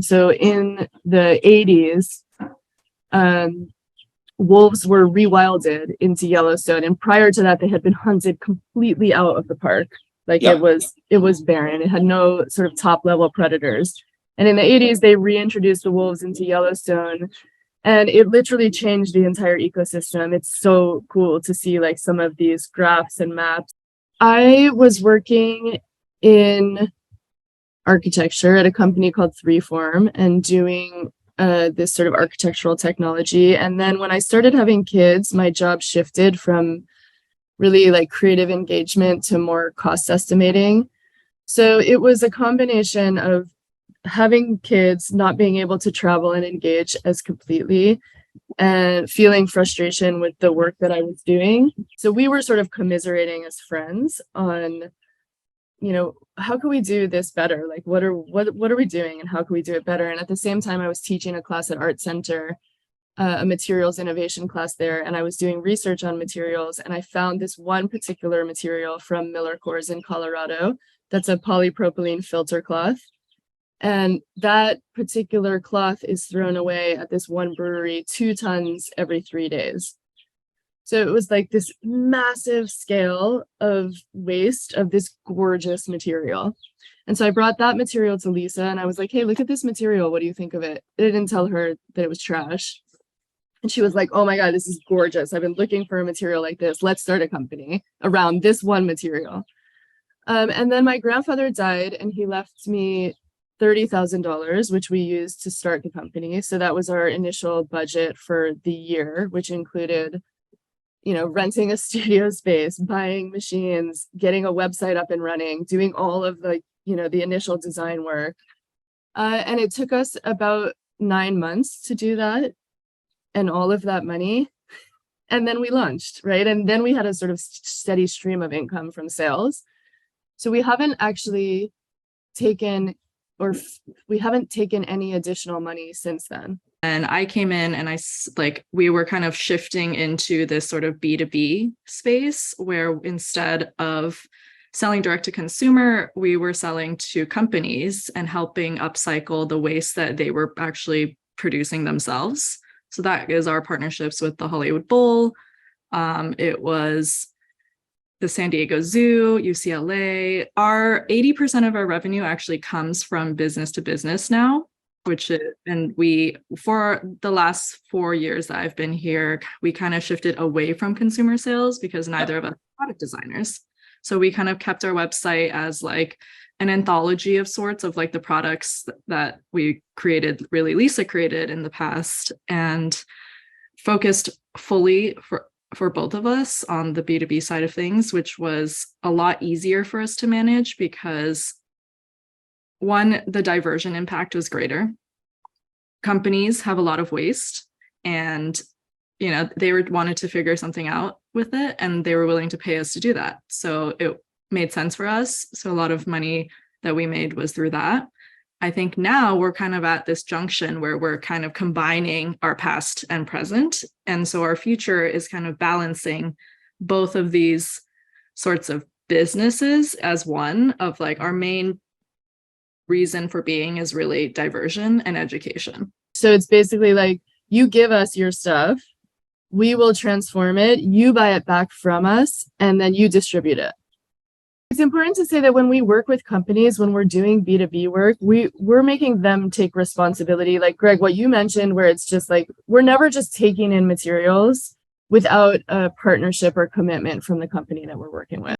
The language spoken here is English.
So in the 80s, wolves were rewilded into Yellowstone, and prior to that, they had been hunted completely out of the park. Like it was barren. It had no sort of top level predators. And in the 80s, they reintroduced the wolves into Yellowstone, and it literally changed the entire ecosystem. It's so cool to see like some of these graphs and maps. I was working in architecture at a company called Freeform and doing this sort of architectural technology. And then when I started having kids, my job shifted from really like creative engagement to more cost estimating. So it was a combination of having kids, not being able to travel and engage as completely, and feeling frustration with the work that I was doing. So we were sort of commiserating as friends on, you know, how can we do this better? Like, what are we doing and how can we do it better? And at the same time, I was teaching a class at Art Center, a materials innovation class there, and I was doing research on materials. And I found this one particular material from Miller Coors in Colorado. That's a polypropylene filter cloth. And that particular cloth is thrown away at this one brewery 2 tons every 3 days. So it was like this massive scale of waste of this gorgeous material. And so I brought that material to Lisa and I was like, hey, look at this material. What do you think of it? I didn't tell her that it was trash. And she was like, oh my God, this is gorgeous. I've been looking for a material like this. Let's start a company around this one material. And then my grandfather died and he left me $30,000, which we used to start the company. So that was our initial budget for the year, which included, you know, renting a studio space, buying machines, getting a website up and running, doing all of the, you know, the initial design work. And it took us about 9 months to do that and all of that money. And then we launched, right? And then we had a sort of steady stream of income from sales. So we haven't actually taken any additional money since then. And I came in and we were kind of shifting into this sort of B2B space where instead of selling direct to consumer, we were selling to companies and helping upcycle the waste that they were actually producing themselves. So that is our partnerships with the Hollywood Bowl. It was the San Diego Zoo, UCLA. 80% of our revenue actually comes from business to business now, for the last 4 years that I've been here, we kind of shifted away from consumer sales because neither of us are product designers. So we kind of kept our website as like an anthology of sorts of like the products that we created, really Lisa created in the past, and focused fully for both of us on the B2B side of things, which was a lot easier for us to manage because one, the diversion impact was greater. Companies have a lot of waste and, you know, they wanted to figure something out with it and they were willing to pay us to do that. So it made sense for us. So a lot of money that we made was through that. I think now we're kind of at this junction where we're kind of combining our past and present. And so our future is kind of balancing both of these sorts of businesses as one of like our main reason for being is really diversion and education. So it's basically like you give us your stuff, we will transform it, you buy it back from us, and then you distribute it. It's important to say that when we work with companies, when we're doing B2B work, we're making them take responsibility. Like Greg, what you mentioned, where it's just like, we're never just taking in materials without a partnership or commitment from the company that we're working with.